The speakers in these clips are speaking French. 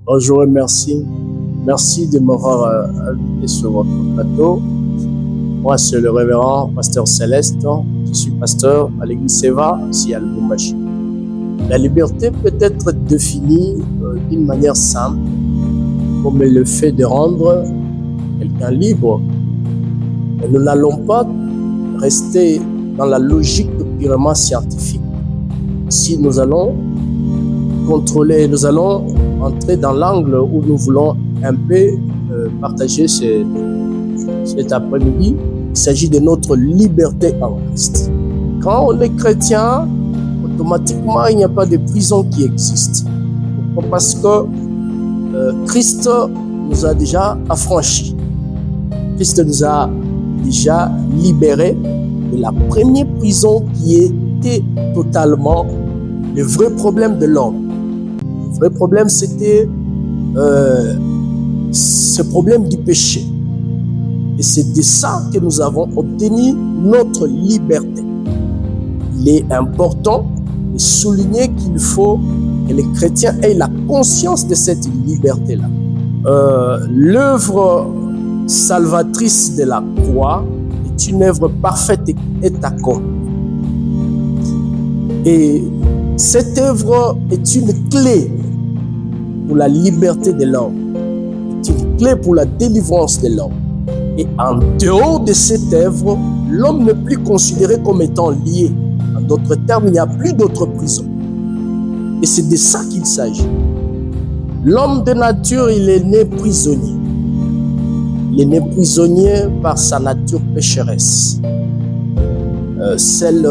Bonjour et merci. Merci de m'avoir invité sur votre plateau. Moi, c'est le révérend pasteur Céleste. Je suis pasteur à l'église Seva, ici à Lubumbashi. La liberté peut être définie d'une manière simple, comme le fait de rendre quelqu'un libre. Et nous n'allons pas rester dans la logique purement scientifique. Si nous allons contrôler, nous allons entrer dans l'angle où nous voulons un peu partager cet après-midi. Il s'agit de notre liberté en Christ. Quand on est chrétien, automatiquement, il n'y a pas de prison qui existe. Pourquoi? Parce que Christ nous a déjà affranchis. Christ nous a déjà libérés de la première prison qui était totalement le vrai problème de l'homme. Le vrai problème, c'était ce problème du péché. Et c'est de ça que nous avons obtenu notre liberté. Il est important de souligner qu'il faut que les chrétiens aient la conscience de cette liberté-là. L'œuvre salvatrice de la croix est une œuvre parfaite et accomplie. Et cette œuvre est une clé pour la liberté de l'homme, est une clé pour la délivrance de l'homme. Et en dehors de cette œuvre, l'homme n'est plus considéré comme étant lié. En d'autres termes, il n'y a plus d'autre prison. Et c'est de ça qu'il s'agit. L'homme de nature, il est né prisonnier. Il est né prisonnier par sa nature pécheresse. Celle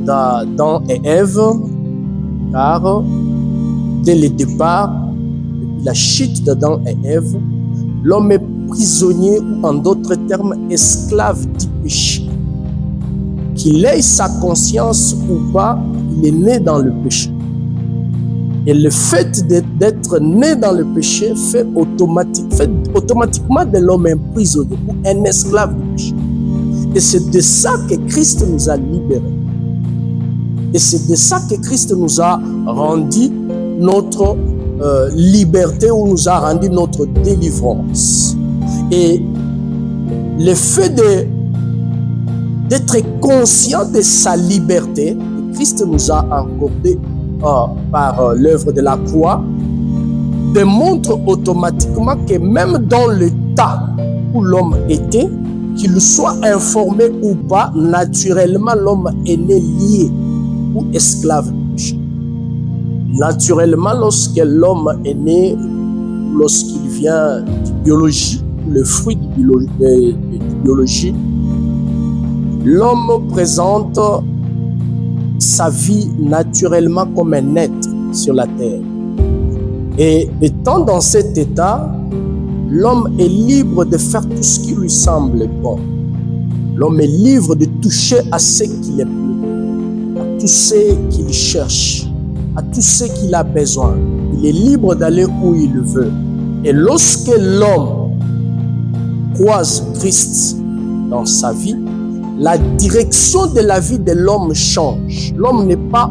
d'Adam et Ève, car dès le départ, depuis la chute d'Adam et Ève, l'homme est prisonnier ou en d'autres termes esclave du péché. Qu'il ait sa conscience ou pas, il est né dans le péché. Et le fait d'être né dans le péché fait automatiquement de l'homme un prisonnier ou un esclave du péché. Et c'est de ça que Christ nous a libérés. Et c'est de ça que Christ nous a rendu notre liberté, ou nous a rendu notre délivrance. Et le fait d'être conscient de sa liberté que Christ nous a accordé par l'œuvre de la croix démontre automatiquement que même dans l'état où l'homme était, qu'il soit informé ou pas, naturellement l'homme est né lié ou esclave du péché. Naturellement, lorsque l'homme est né, lorsqu'il vient du biologie, le fruit de biologie, l'homme présente sa vie naturellement comme un être sur la terre. Et étant dans cet état, l'homme est libre de faire tout ce qui lui semble bon. L'homme est libre de toucher à ce qu'il est plus, à tout ce qu'il cherche, à tout ce qu'il a besoin. Il est libre d'aller où il veut. Et lorsque l'homme croise Christ dans sa vie, la direction de la vie de l'homme change. L'homme n'est pas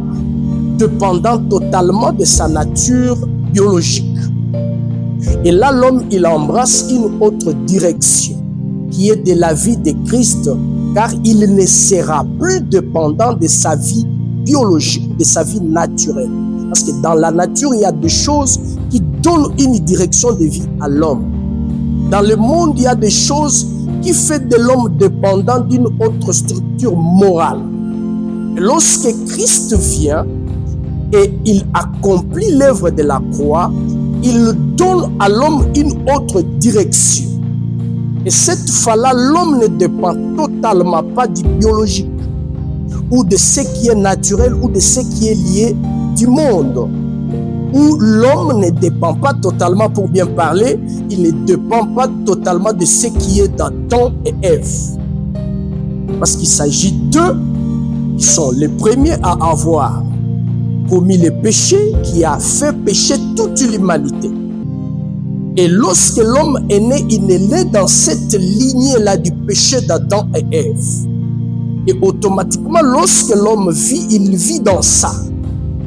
dépendant totalement de sa nature biologique. Et là, l'homme, il embrasse une autre direction qui est de la vie de Christ, car il ne sera plus dépendant de sa vie biologique, de sa vie naturelle. Parce que dans la nature, il y a des choses qui donnent une direction de vie à l'homme. Dans le monde, il y a des choses qui font de l'homme dépendant d'une autre structure morale. Et lorsque Christ vient et il accomplit l'œuvre de la croix, il donne à l'homme une autre direction. Et cette fois-là, l'homme ne dépend totalement pas du biologique, ou de ce qui est naturel, ou de ce qui est lié du monde, où l'homme ne dépend pas totalement, pour bien parler, il ne dépend pas totalement de ce qui est d'Adam et Ève. Parce qu'il s'agit d'eux qui sont les premiers à avoir commis le péché, qui a fait pécher toute l'humanité. Et lorsque l'homme est né, il est né dans cette lignée-là du péché d'Adam et Ève. Et automatiquement, lorsque l'homme vit, il vit dans ça.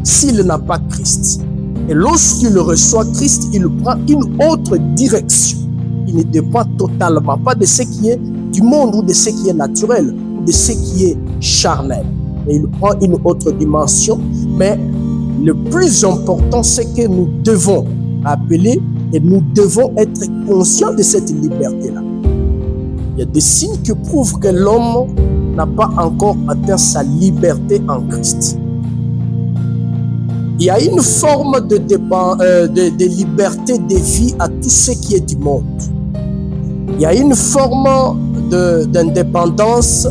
S'il n'a pas Christ. Et lorsqu'il reçoit Christ, il prend une autre direction. Il ne dépend totalement pas de ce qui est du monde ou de ce qui est naturel ou de ce qui est charnel. Mais il prend une autre dimension. Mais le plus important, c'est que nous devons appeler et nous devons être conscients de cette liberté-là. Il y a des signes qui prouvent que l'homme n'a pas encore atteint sa liberté en Christ. Il y a une forme de liberté de vie à tout ce qui est du monde. Il y a une forme d'indépendance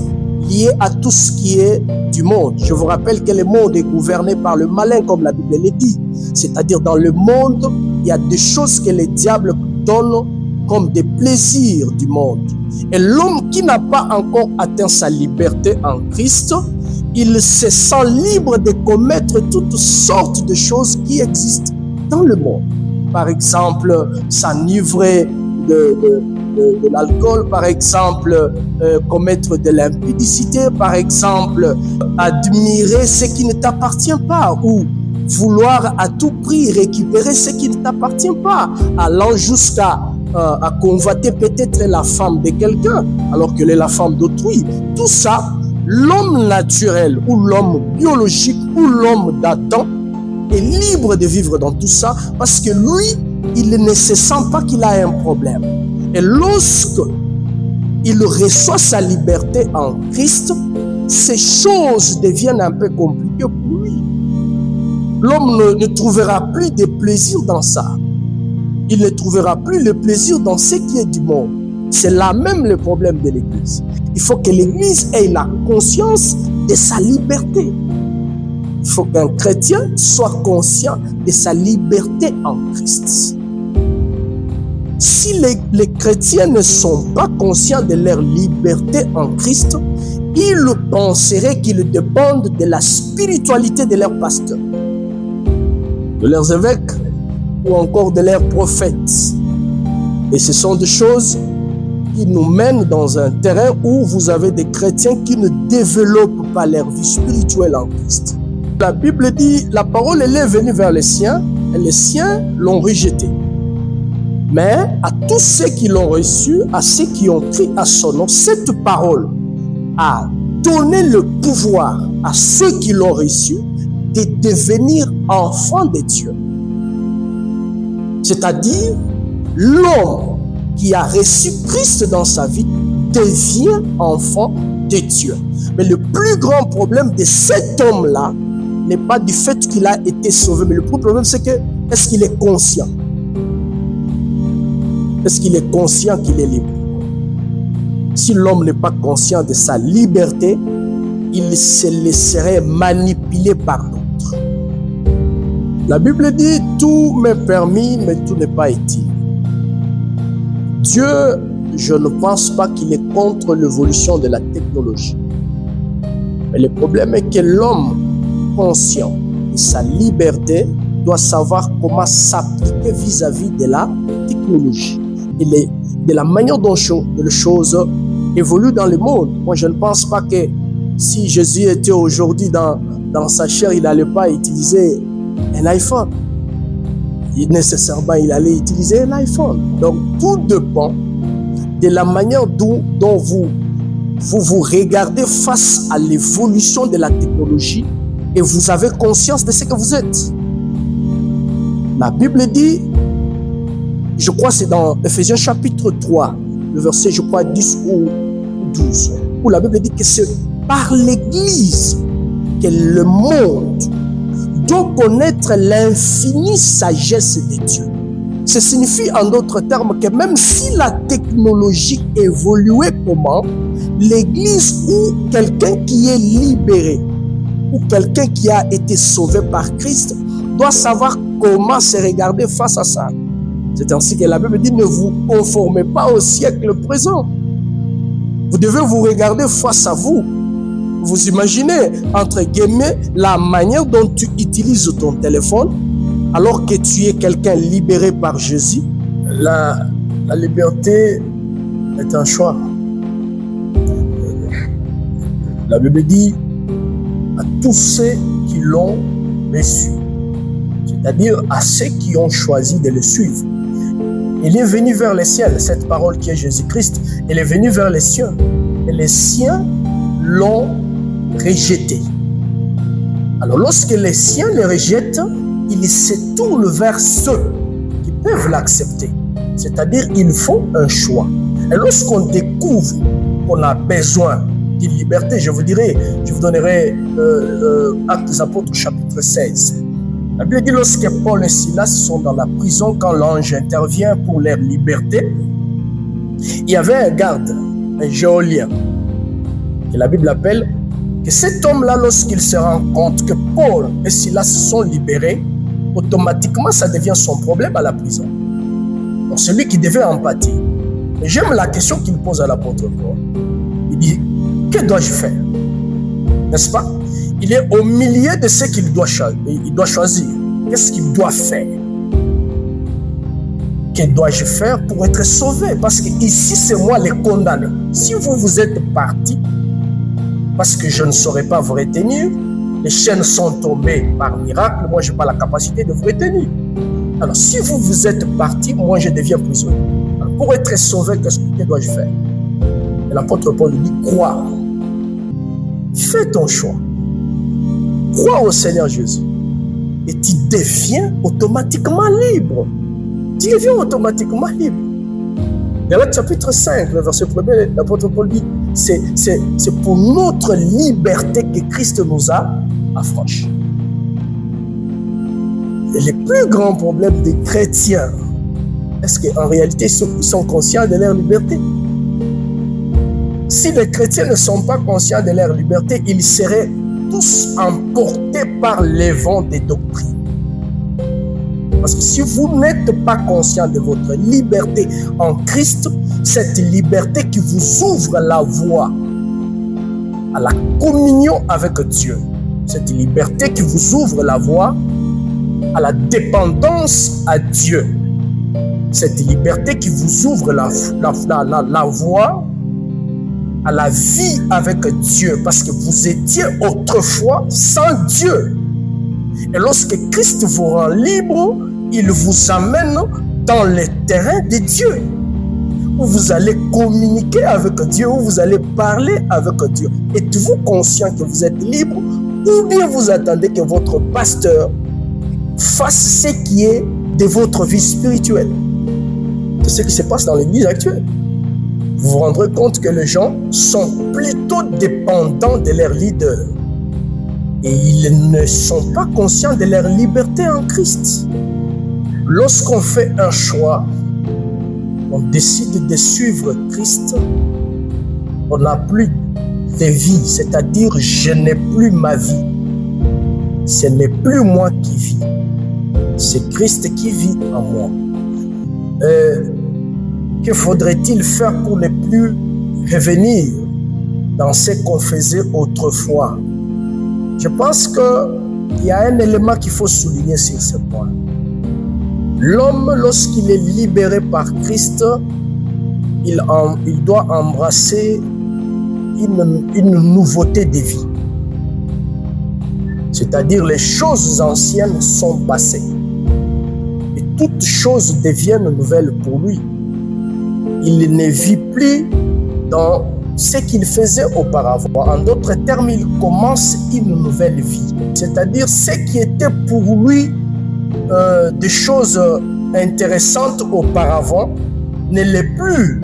liée à tout ce qui est du monde. Je vous rappelle que le monde est gouverné par le malin, comme la Bible le dit. C'est-à-dire dans le monde, il y a des choses que le diable donne comme des plaisirs du monde. Et l'homme qui n'a pas encore atteint sa liberté en Christ, il se sent libre de commettre toutes sortes de choses qui existent dans le monde. Par exemple, s'enivrer de l'alcool, par exemple, commettre de l'impudicité, par exemple, admirer ce qui ne t'appartient pas ou vouloir à tout prix récupérer ce qui ne t'appartient pas, allant jusqu'à convoiter peut-être la femme de quelqu'un alors qu'elle est la femme d'autrui. Tout ça, l'homme naturel ou l'homme biologique ou l'homme d'Adam est libre de vivre dans tout ça parce que lui, il ne se sent pas qu'il a un problème. Et lorsque il reçoit sa liberté en Christ, ces choses deviennent un peu compliquées pour lui. L'homme ne trouvera plus de plaisir dans ça. Il ne trouvera plus le plaisir dans ce qui est du monde. C'est là même le problème de l'Église. Il faut que l'Église ait la conscience de sa liberté. Il faut qu'un chrétien soit conscient de sa liberté en Christ. Si les chrétiens ne sont pas conscients de leur liberté en Christ, ils penseraient qu'ils dépendent de la spiritualité de leurs pasteurs, de leurs évêques ou encore de leurs prophètes. Et ce sont des choses qui nous mènent dans un terrain où vous avez des chrétiens qui ne développent pas leur vie spirituelle en Christ. La Bible dit, la parole elle est venue vers les siens et les siens l'ont rejetée. Mais à tous ceux qui l'ont reçu, à ceux qui ont cru à son nom, cette parole a donné le pouvoir à ceux qui l'ont reçu de devenir enfants de Dieu. C'est-à-dire, l'homme qui a reçu Christ dans sa vie devient enfant de Dieu. Mais le plus grand problème de cet homme-là n'est pas du fait qu'il a été sauvé, mais le plus problème c'est que, est-ce qu'il est conscient? Est-ce qu'il est conscient qu'il est libre? Si l'homme n'est pas conscient de sa liberté, il se laisserait manipuler par d'autres. La Bible dit, tout m'est permis, mais tout n'est pas utile. Dieu, je ne pense pas qu'il est contre l'évolution de la technologie. Mais le problème est que l'homme conscient de sa liberté doit savoir comment s'appliquer vis-à-vis de la technologie et de la manière dont les choses évoluent dans le monde. Moi, je ne pense pas que si Jésus était aujourd'hui dans sa chair, il n'allait pas utiliser un iPhone. Nécessairement, il allait utiliser un iPhone. Donc, tout dépend de la manière dont vous regardez face à l'évolution de la technologie et vous avez conscience de ce que vous êtes. La Bible dit, je crois que c'est dans Ephésiens chapitre 3, le verset, je crois, 10 ou 12, où la Bible dit que c'est par l'Église que le monde doit connaître l'infinie sagesse de Dieu. Ça signifie en d'autres termes que même si la technologie évoluait comment, l'Église ou quelqu'un qui est libéré ou quelqu'un qui a été sauvé par Christ doit savoir comment se regarder face à ça. C'est ainsi que la Bible dit, ne vous conformez pas au siècle présent. Vous devez vous regarder face à vous. Vous imaginez, entre guillemets, la manière dont tu utilises ton téléphone alors que tu es quelqu'un libéré par Jésus. La liberté est un choix. La Bible dit à tous ceux qui l'ont reçu. c'est-à-dire à ceux qui ont choisi de le suivre. Il est venu vers les ciels, cette parole qui est Jésus-Christ, il est venu vers les siens, et les siens l'ont rejeté. Alors lorsque les siens le rejettent, il se tourne vers ceux qui peuvent l'accepter, c'est-à-dire il faut un choix. Et lorsqu'on découvre qu'on a besoin d'une liberté, je vous donnerai Actes des Apôtres chapitre 16. La Bible dit lorsque Paul et Silas sont dans la prison, quand l'ange intervient pour leur liberté, il y avait un garde, un géolien, que la Bible appelle, que cet homme-là, lorsqu'il se rend compte que Paul et Silas sont libérés, automatiquement ça devient son problème à la prison. Donc celui qui devait en pâtir. Et j'aime la question qu'il pose à l'apôtre Paul. Il dit, que dois-je faire? N'est-ce pas? Il est au milieu de ce qu'il doit choisir. Qu'est-ce qu'il doit faire? Que dois-je faire pour être sauvé? Parce que ici, c'est moi le condamné. Si vous êtes parti, parce que je ne saurais pas vous retenir, les chaînes sont tombées par miracle, moi je n'ai pas la capacité de vous retenir. Alors si vous êtes parti, moi je deviens prisonnier. Alors, pour être sauvé, que dois-je faire? Et l'apôtre Paul lui dit, crois. Fais ton choix. Crois au Seigneur Jésus. Et tu deviens automatiquement libre. Tu deviens automatiquement libre. Dans le chapitre 5, le verset 1er, l'apôtre Paul dit, c'est pour notre liberté que Christ nous a affranchis. Et les plus grands problèmes des chrétiens, est-ce qu'en réalité ils sont conscients de leur liberté? Si les chrétiens ne sont pas conscients de leur liberté, ils seraient tous emportés par les vents des doctrines. Parce que si vous n'êtes pas conscient de votre liberté en Christ, cette liberté qui vous ouvre la voie à la communion avec Dieu, cette liberté qui vous ouvre la voie à la dépendance à Dieu, cette liberté qui vous ouvre la voie à la vie avec Dieu, parce que vous étiez autrefois sans Dieu. Et lorsque Christ vous rend libre, il vous amène dans le terrain de Dieu, où vous allez communiquer avec Dieu, où vous allez parler avec Dieu. Êtes-vous conscient que vous êtes libre, ou bien vous attendez que votre pasteur fasse ce qui est de votre vie spirituelle? C'est ce qui se passe dans l'église actuelle. Vous vous rendrez compte que les gens sont plutôt dépendants de leur leader. Et ils ne sont pas conscients de leur liberté en Christ. Lorsqu'on fait un choix, on décide de suivre Christ, on n'a plus de vie, c'est-à-dire je n'ai plus ma vie. Ce n'est plus moi qui vis, c'est Christ qui vit en moi. Que faudrait-il faire pour ne plus revenir dans ce qu'on faisait autrefois? Je pense qu'il y a un élément qu'il faut souligner sur ce point. L'homme, lorsqu'il est libéré par Christ, il doit embrasser une nouveauté de vie. C'est-à-dire les choses anciennes sont passées. Et toutes choses deviennent nouvelles pour lui. Il ne vit plus dans ce qu'il faisait auparavant. En d'autres termes, il commence une nouvelle vie. C'est-à-dire ce qui était pour lui des choses intéressantes auparavant ne l'est plus.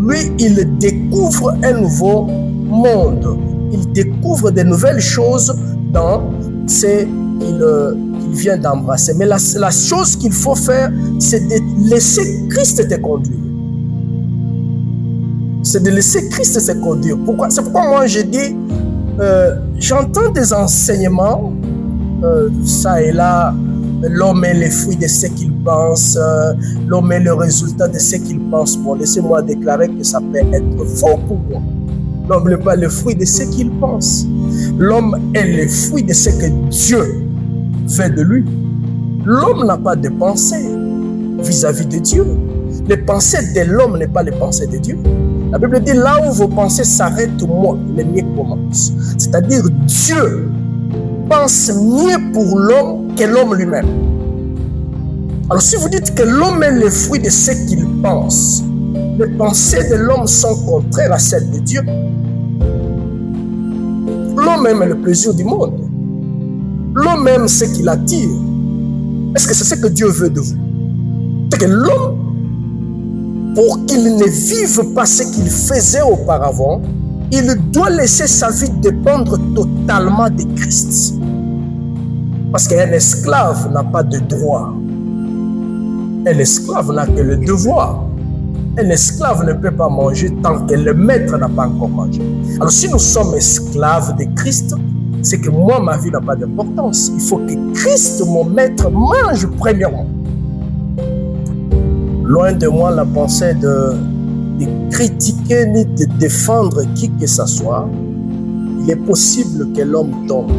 Lui, il découvre un nouveau monde. Il découvre de nouvelles choses dans ce qu'il vient d'embrasser. Mais la chose qu'il faut faire, c'est de laisser Christ te conduire. C'est de laisser Christ se conduire. Pourquoi? C'est pourquoi moi je dis, j'entends des enseignements, ça et là, l'homme est le fruit de ce qu'il pense, l'homme est le résultat de ce qu'il pense. Bon, laissez-moi déclarer que ça peut être faux pour moi. L'homme n'est pas le fruit de ce qu'il pense. L'homme est le fruit de ce que Dieu fait de lui. L'homme n'a pas de pensée vis-à-vis de Dieu. Les pensées de l'homme n'est pas les pensées de Dieu. La Bible dit, là où vos pensées s'arrêtent, moi, les miens commencent. C'est-à-dire, Dieu pense mieux pour l'homme que l'homme lui-même. Alors si vous dites que l'homme est le fruit de ce qu'il pense, les pensées de l'homme sont contraires à celles de Dieu. L'homme aime le plaisir du monde. L'homme aime ce qu'il attire. Est-ce que c'est ce que Dieu veut de vous? C'est que l'homme, pour qu'il ne vive pas ce qu'il faisait auparavant, il doit laisser sa vie dépendre totalement de Christ. Parce qu'un esclave n'a pas de droit. Un esclave n'a que le devoir. Un esclave ne peut pas manger tant que le maître n'a pas encore mangé. Alors si nous sommes esclaves de Christ, c'est que moi, ma vie n'a pas d'importance. Il faut que Christ, mon maître, mange premièrement. Loin de moi la pensée de critiquer ni de défendre qui que ce soit. Il est possible que l'homme tombe.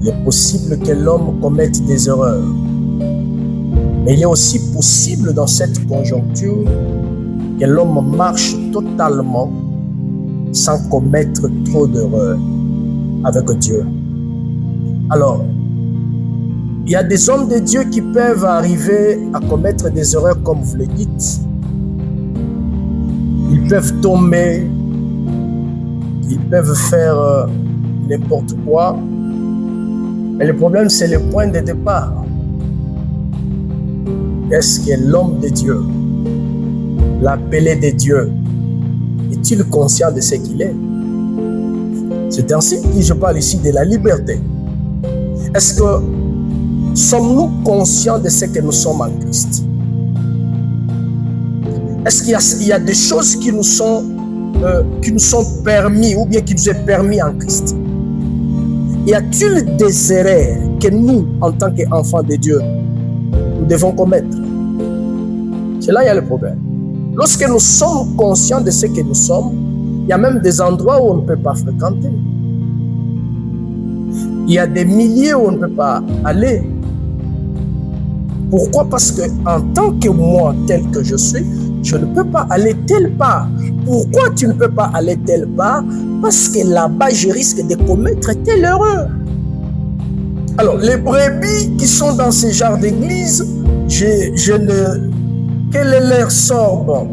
Il est possible que l'homme commette des erreurs. Mais il est aussi possible dans cette conjoncture que l'homme marche totalement sans commettre trop d'erreurs avec Dieu. Alors, il y a des hommes de Dieu qui peuvent arriver à commettre des erreurs comme vous le dites. Ils peuvent tomber, ils peuvent faire n'importe quoi. Mais le problème, c'est le point de départ. Est-ce que l'homme de Dieu, l'appelé de Dieu, est-il conscient de ce qu'il est? C'est ainsi que je parle ici de la liberté. Est-ce que sommes-nous conscients de ce que nous sommes en Christ? Est-ce qu'il y a des choses qui nous sont permis ou bien qui nous est permis en Christ? Y a-t-il des erreurs que nous, en tant qu'enfants de Dieu, nous devons commettre? C'est là qu'il y a le problème. Lorsque nous sommes conscients de ce que nous sommes, il y a même des endroits où on ne peut pas fréquenter. Il y a des milieux où on ne peut pas aller. Pourquoi? Parce qu'en tant que moi, tel que je suis, je ne peux pas aller telle part. Pourquoi tu ne peux pas aller telle part? Parce que là-bas, je risque de commettre telle erreur. Alors, les brebis qui sont dans ce genre d'église, quel est leur sort? Bon,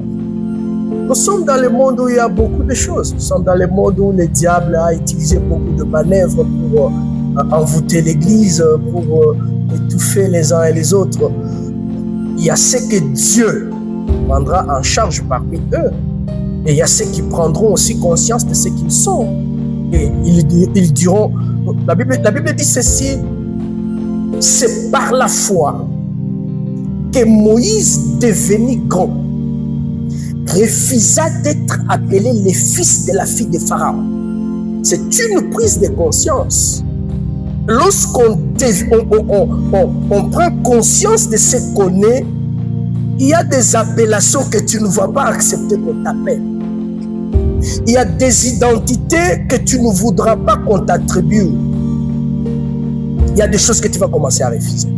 nous sommes dans le monde où il y a beaucoup de choses. Nous sommes dans le monde où le diable a utilisé beaucoup de manœuvres pour envoûter l'église, pour étouffer les uns et les autres. Il y a ce que Dieu prendra en charge parmi eux. Et il y a ceux qui prendront aussi conscience de ce qu'ils sont. Et ils diront, la Bible dit ceci, c'est par la foi que Moïse, devenu grand, refusa d'être appelé le fils de la fille de Pharaon. C'est une prise de conscience. Lorsqu'on prend conscience de ce qu'on est, il y a des appellations que tu ne vas pas accepter qu'on t'appelle. Il y a des identités que tu ne voudras pas qu'on t'attribue. Il y a des choses que tu vas commencer à refuser.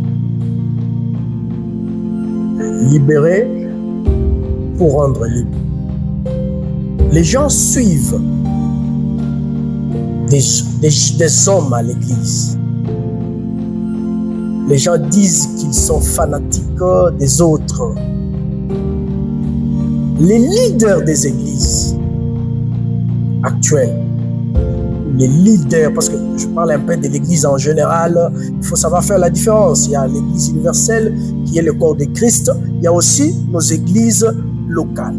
Libérer pour rendre libre. Les gens suivent des hommes à l'église. Les gens disent qu'ils sont fanatiques des autres. Les leaders des églises actuelles, les leaders, parce que je parle un peu de l'église en général, il faut savoir faire la différence. Il y a l'église universelle qui est le corps de Christ, il y a aussi nos églises locales.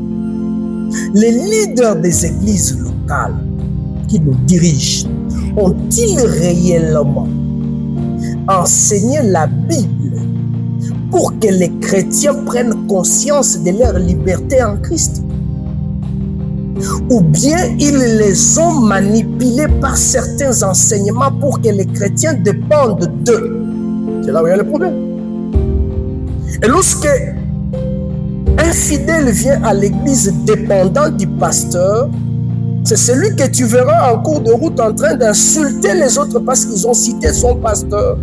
Les leaders des églises locales qui nous dirigent ont-ils réellement enseigné la Bible pour que les chrétiens prennent conscience de leur liberté en Christ? Ou bien ils les ont manipulés par certains enseignements pour que les chrétiens dépendent d'eux? C'est là où il y a le problème. Et lorsque un fidèle vient à l'église dépendant du pasteur, c'est celui que tu verras en cours de route en train d'insulter les autres parce qu'ils ont cité son pasteur.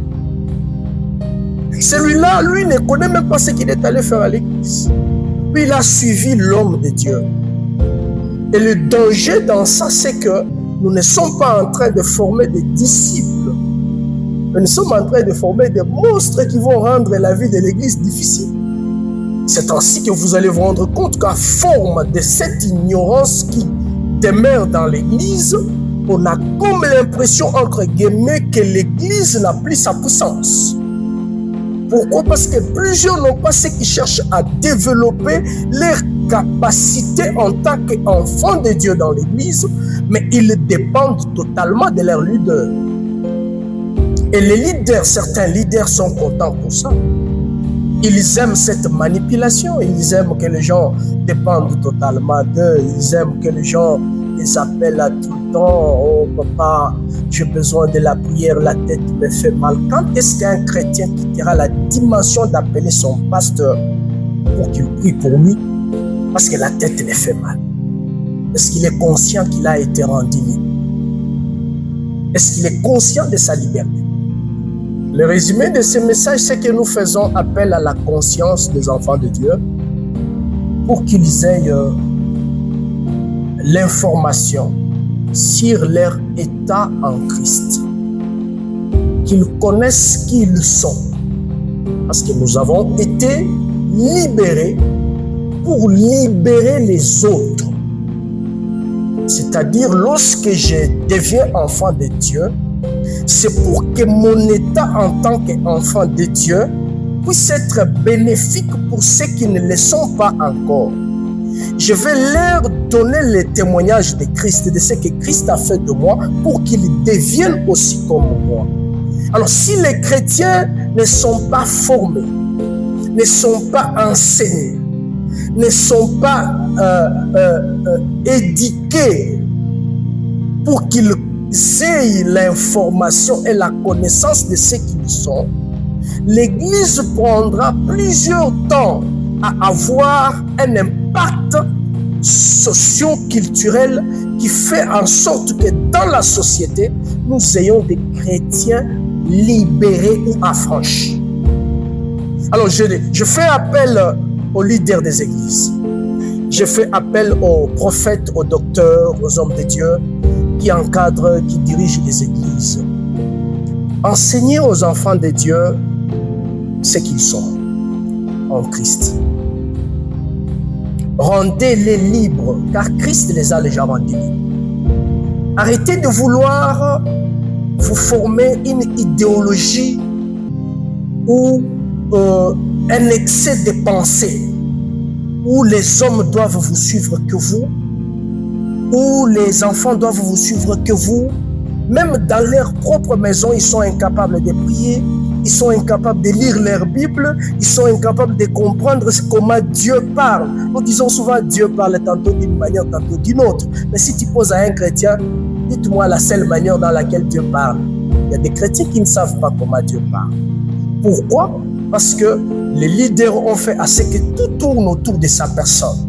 Celui-là, lui, ne connaît même pas ce qu'il est allé faire à l'église. Lui, il a suivi l'homme de Dieu. Et le danger dans ça, c'est que nous ne sommes pas en train de former des disciples. Nous sommes en train de former des monstres qui vont rendre la vie de l'Église difficile. C'est ainsi que vous allez vous rendre compte qu'à forme de cette ignorance qui demeure dans l'Église, on a comme l'impression, entre guillemets, que l'Église n'a plus sa puissance. Pourquoi? Parce que plusieurs n'ont pas ceux qui cherchent à développer leur capacité en tant qu'enfants de Dieu dans l'Église, mais ils dépendent totalement de leur leader. Et les leaders, certains leaders sont contents pour ça. Ils aiment cette manipulation, ils aiment que les gens dépendent totalement d'eux, ils aiment que les gens les appellent à tout le temps. Oh papa, j'ai besoin de la prière, la tête me fait mal. Quand est-ce qu'un chrétien quittera la dimension d'appeler son pasteur pour qu'il prie pour lui parce que la tête le fait mal? Est-ce qu'il est conscient qu'il a été rendu libre? Est-ce qu'il est conscient de sa liberté? Le résumé de ce message, c'est que nous faisons appel à la conscience des enfants de Dieu pour qu'ils aient l'information sur leur état en Christ, qu'ils connaissent qui ils sont, parce que nous avons été libérés pour libérer les autres. C'est-à-dire, lorsque je deviens enfant de Dieu, c'est pour que mon état en tant qu'enfant de Dieu puisse être bénéfique pour ceux qui ne le sont pas encore. Je vais leur donner le témoignage de Christ, de ce que Christ a fait de moi, pour qu'ils deviennent aussi comme moi. Alors, si les chrétiens ne sont pas formés, ne sont pas enseignés, ne sont pas éduqués pour qu'ils aient l'information et la connaissance de ce qu'ils sont, l'Église prendra plusieurs temps à avoir un impact socio-culturel qui fait en sorte que dans la société, nous ayons des chrétiens libérés ou affranchis. Alors, je fais appel aux leaders des églises. Je fais appel aux prophètes, aux docteurs, aux hommes de Dieu qui encadrent, qui dirigent les églises. Enseignez aux enfants de Dieu ce qu'ils sont en Christ. Rendez-les libres, car Christ les a déjà rendus libres. Arrêtez de vouloir vous former une idéologie ou un excès de pensée, où les hommes doivent vous suivre que vous, où les enfants doivent vous suivre que vous. Même dans leur propre maison, ils sont incapables de prier, ils sont incapables de lire leur Bible, ils sont incapables de comprendre comment Dieu parle. Nous disons souvent Dieu parle tantôt d'une manière, tantôt d'une autre. Mais si tu poses à un chrétien, dites-moi la seule manière dans laquelle Dieu parle. Il y a des chrétiens qui ne savent pas comment Dieu parle. Pourquoi? Parce que les leaders ont fait à ce que tout tourne autour de sa personne.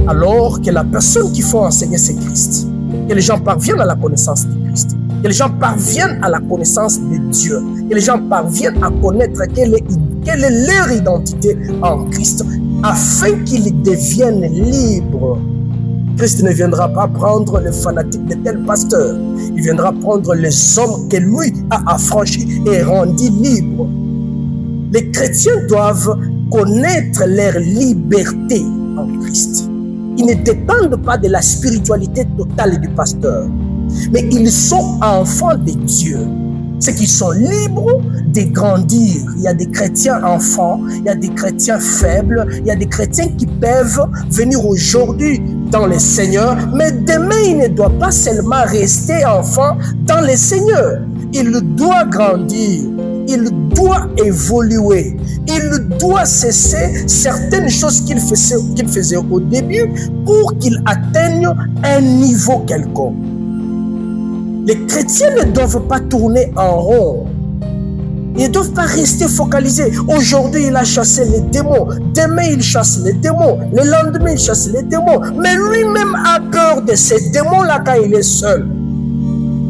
Alors que la personne qu'il faut enseigner, c'est Christ. Que les gens parviennent à la connaissance de Christ. Que les gens parviennent à la connaissance de Dieu. Que les gens parviennent à connaître quelle est leur identité en Christ, afin qu'ils deviennent libres. Christ ne viendra pas prendre les fanatiques de tel pasteur. Il viendra prendre les hommes que lui a affranchis et rendus libres. Les chrétiens doivent connaître leur liberté en Christ. Ils ne dépendent pas de la spiritualité totale du pasteur, mais ils sont enfants de Dieu. C'est qu'ils sont libres de grandir. Il y a des chrétiens enfants, il y a des chrétiens faibles, il y a des chrétiens qui peuvent venir aujourd'hui dans le Seigneur, mais demain, il ne doit pas seulement rester enfant dans le Seigneur. Il doit grandir. Il doit évoluer. Il doit cesser certaines choses qu'il faisait au début pour qu'il atteigne un niveau quelconque. Les chrétiens ne doivent pas tourner en rond. Ils ne doivent pas rester focalisés. Aujourd'hui, il a chassé les démons. Demain, il chasse les démons. Le lendemain, il chasse les démons. Mais lui-même a peur de ces démons-là quand il est seul.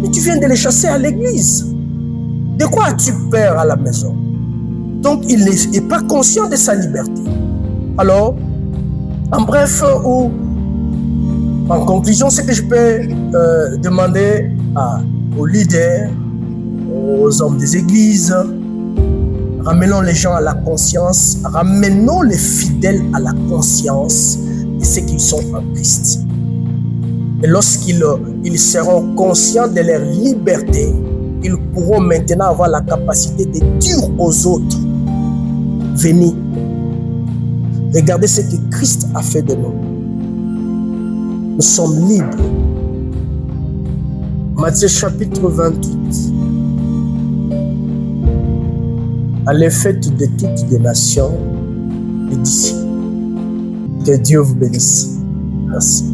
Mais tu viens de les chasser à l'église. De quoi as-tu peur à la maison? Donc, il n'est pas conscient de sa liberté. Alors, en bref, ou en conclusion, ce que je peux demander aux leaders, aux hommes des églises, ramenons les gens à la conscience, ramenons les fidèles à la conscience de ce qu'ils sont en Christ. Et lorsqu'ils seront conscients de leur liberté, ils pourront maintenant avoir la capacité de dire aux autres, venez, regardez ce que Christ a fait de nous. Nous sommes libres. Matthieu chapitre 28. Allez, faites de toutes les nations des disciples. Que Dieu vous bénisse. Merci.